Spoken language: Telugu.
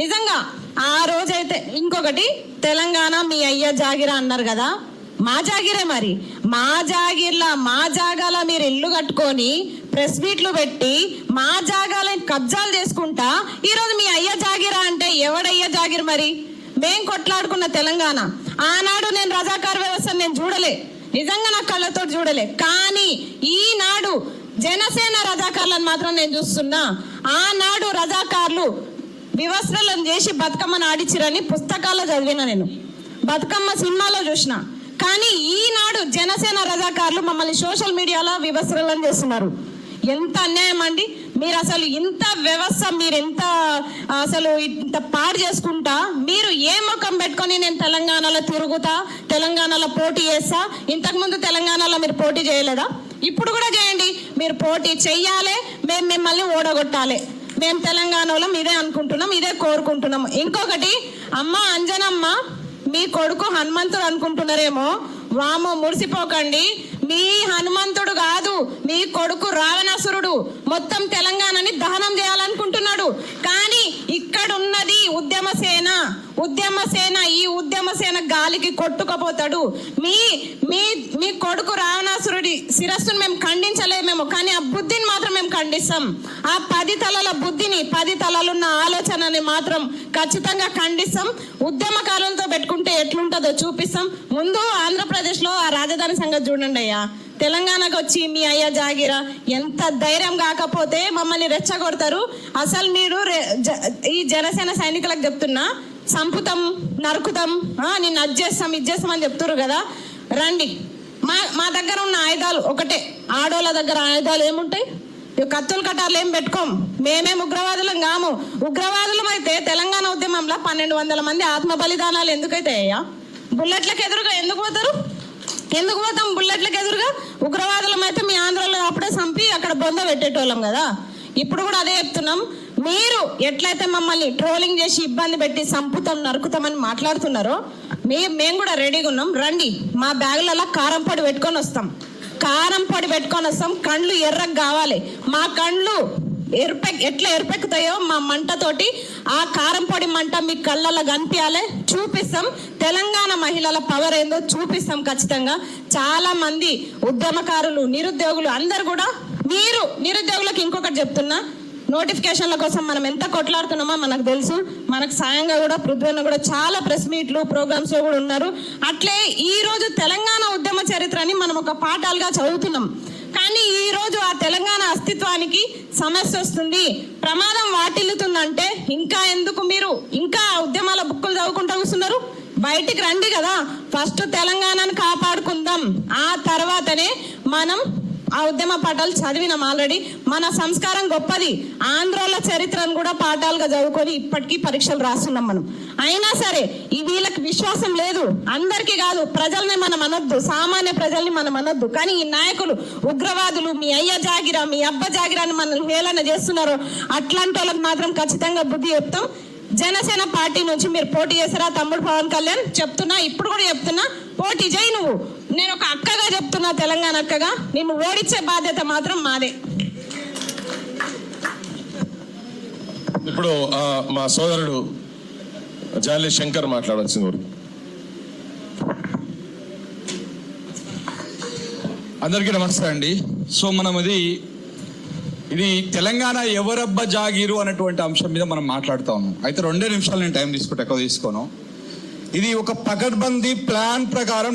నిజంగా ఆ రోజైతే ఇంకొకటి తెలంగాణ మీ అయ్య జాగిరా అన్నారు కదా, మా జాగిరే మరి. మా జాగిర్లా మా జాగాల మీరు ఇల్లు కట్టుకొని ప్రెస్ మీట్లు పెట్టి మా జాగాలని కబ్జాలు చేసుకుంటా ఈరోజు మీ అయ్య జాగిరా అంటే ఎవడయ్య జాగిర్ మరి? మేం కొట్లాడుకున్న తెలంగాణ ఆనాడు నేను రజాకార్ వ్యవస్థను నేను చూడలే, నిజంగా నా కళ్ళతో చూడలే. కానీ ఈనాడు జనసేన రజాకార్లను మాత్రం నేను చూస్తున్నా. ఆనాడు రజాకార్లు వివస్త్రలను చేసి బతుకమ్మను ఆడిచ్చిరని పుస్తకాల్లో చదివిన, నేను బతుకమ్మ సినిమాలో చూసిన. కానీ ఈనాడు జనసేన రజాకార్లు మమ్మల్ని సోషల్ మీడియాలో వివస్త్రలను చేస్తున్నారు. ఎంత అన్యాయం అండి! మీరు అసలు ఇంత వ్యవస్థ మీరు ఎంత అసలు ఇంత పాడు చేసుకుంటా మీరు ఏ ముఖం పెట్టుకొని నేను తెలంగాణలో తిరుగుతా, తెలంగాణలో పోటీ చేస్తా? ఇంతకుముందు తెలంగాణలో మీరు పోటీ చేయలేదా? ఇప్పుడు కూడా చేయండి. మీరు పోటీ చెయ్యాలి, మేము మిమ్మల్ని ఓడగొట్టాలి. మేము తెలంగాణలో ఇదే అనుకుంటున్నాం, ఇదే కోరుకుంటున్నాం. ఇంకొకటి, అమ్మ అంజనమ్మ మీ కొడుకు హనుమంతుడు అనుకుంటున్నారేమో, వామో మురిసిపోకండి. మీ హనుమంతుడు కాదు, మీ కొడుకు రావణాసురుడు. మొత్తం తెలంగాణని దహనం చేయాలనుకుంటున్నాడు. కానీ ఇక్కడ ఉన్నది ఉద్యమసేన. ఈ ఉద్యమసేన గాలికి కొట్టుకుపోతాడు. మీ మీ మీ కొడుకు రావణాసురుడి శిరస్సును మేము ఖండించలేమేమో, కానీ ఆ బుద్ధిని మాత్రం మేము ఖండిస్తాం. ఆ 10 తలల బుద్ధిని, 10 తలలున్న ఆలోచనని మాత్రం ఖచ్చితంగా ఖండిస్తాం. ఉద్యమకారులతో పెట్టుకుంటే ఎట్లుంటుందో చూపిస్తాం. ముందు ఆంధ్రప్రదేశ్ లో ఆ రాజధాని సంగతి చూడండి అయ్యా. తెలంగాణకు వచ్చి మీ అయ్య జాగిరా ఎంత ధైర్యం కాకపోతే మమ్మల్ని రెచ్చగొడతారు. అసలు మీరు ఈ జనసేన సైనికులకు చెప్తున్నా, సంపుతాం, నరుకుతాం, నిన్ను అది చేస్తాం, ఇది చేస్తాం అని చెప్తారు కదా. రండి, మా దగ్గర ఉన్న ఆయుధాలు ఒకటే. ఆడోళ్ళ దగ్గర ఆయుధాలు ఏముంటాయి? కత్తులు కటార్లు ఏం పెట్టుకోం. మేమేం ఉగ్రవాదులం కాము. ఉగ్రవాదులం అయితే తెలంగాణ ఉద్యమంలో 1200 మంది ఆత్మ బలిదానాలు ఎందుకైతే అయ్యా? బుల్లెట్లకు ఎదురుగా ఎందుకు పోతారు? ఎందుకు పోతాం బుల్లెట్లకు ఎదురుగా? ఉగ్రవాదులం అయితే మీ ఆంధ్రలో అప్పుడే చంపి అక్కడ బొంద పెట్టేటోళ్ళం కదా. ఇప్పుడు కూడా అదే చెప్తున్నాం. మీరు ఎట్లయితే మమ్మల్ని ట్రోలింగ్ చేసి ఇబ్బంది పెట్టి సంపుతాం, నరుకుతామని మాట్లాడుతున్నారో మేము కూడా రెడీగా ఉన్నాం. రండి, మా బ్యాగులలో కారం పొడి పెట్టుకొని వస్తాం. కళ్ళు ఎర్రగా కావాలి. మా కళ్ళు ఎట్లా ఎరుపెక్కుతాయో మా మంటతోటి ఆ కారం పొడి మంట మీ కళ్ళల్లో కనిపించాలి, చూపిస్తాం. తెలంగాణ మహిళల పవర్ ఏందో చూపిస్తాం ఖచ్చితంగా. చాలా మంది ఉద్యమకారులు, నిరుద్యోగులు అందరు కూడా, మీరు నిరుద్యోగులకు ఇంకొకటి చెప్తున్నా, నోటిఫికేషన్ల కోసం మనం ఎంత కొట్లాడుతున్నామో మనకు తెలుసు. మనకు సాయంగా కూడా పృథ్వీన కూడా చాలా ప్రెస్ మీట్లు, ప్రోగ్రామ్స్ లో కూడా ఉన్నారు. అట్లే ఈ రోజు తెలంగాణ ఉద్యమ చరిత్రని మనం ఒక పాఠాలుగా చదువుతున్నాం. కానీ ఈ రోజు ఆ తెలంగాణ అస్తిత్వానికి సమస్య వస్తుంది, ప్రమాదం వాటిల్లుతుందంటే ఇంకా ఎందుకు మీరు ఇంకా ఉద్యమాల బుక్కులు చదువుకుంటూ కూర్చున్నారు? బయటికి రండి కదా. ఫస్ట్ తెలంగాణను కాపాడుకుందాం, ఆ తర్వాతనే మనం ఆ ఉద్యమ పాఠాలు చదివినాం ఆల్రెడీ. మన సంస్కారం గొప్పది. ఆంధ్రోల చరిత్రను కూడా పాఠాలుగా చదువుకొని ఇప్పటికీ పరీక్షలు రాస్తున్నాం మనం. అయినా సరే ఈ వీళ్ళకి విశ్వాసం లేదు. అందరికీ కాదు, ప్రజల్ని మనం అనొద్దు, సామాన్య ప్రజల్ని మనం అనొద్దు. కానీ ఈ నాయకులు, ఉగ్రవాదులు, మీ అయ్య జాగిరా, మీ అబ్బ జాగిరా అని మనల్ని హేళన చేస్తున్నారు. అట్లాంటి వాళ్ళకి మాత్రం ఖచ్చితంగా బుద్ధి చెప్తాం. జనసేన పార్టీ నుంచి మీరు పోటీ చేస్తారా తమ్ముడు పవన్ కళ్యాణ్? చెప్తున్నా, ఇప్పుడు కూడా చెప్తున్నా, పోటీ చేయి నువ్వు. నేను ఒక అక్కగా చెప్తున్నా, తెలంగాణ అక్కగా, నిన్ను ఓడించే బాధ్యత మాత్రం మాదే. ఇప్పుడు మా సోదరుడు జాలి శంకర్ మాట్లాడాల్సింది. అందరికీ నమస్తే అండి. సో మనం ఇది తెలంగాణ ఎవరబ్బ జాగీరు అనేటువంటి అంశం మీద మనం మాట్లాడుతా ఉన్నాం. అయితే 2 నిమిషాలు నేను టైం తీసుకుంటే ఎక్కువ తీసుకోను. ఇది ఒక పకడ్బందీ ప్లాన్ ప్రకారం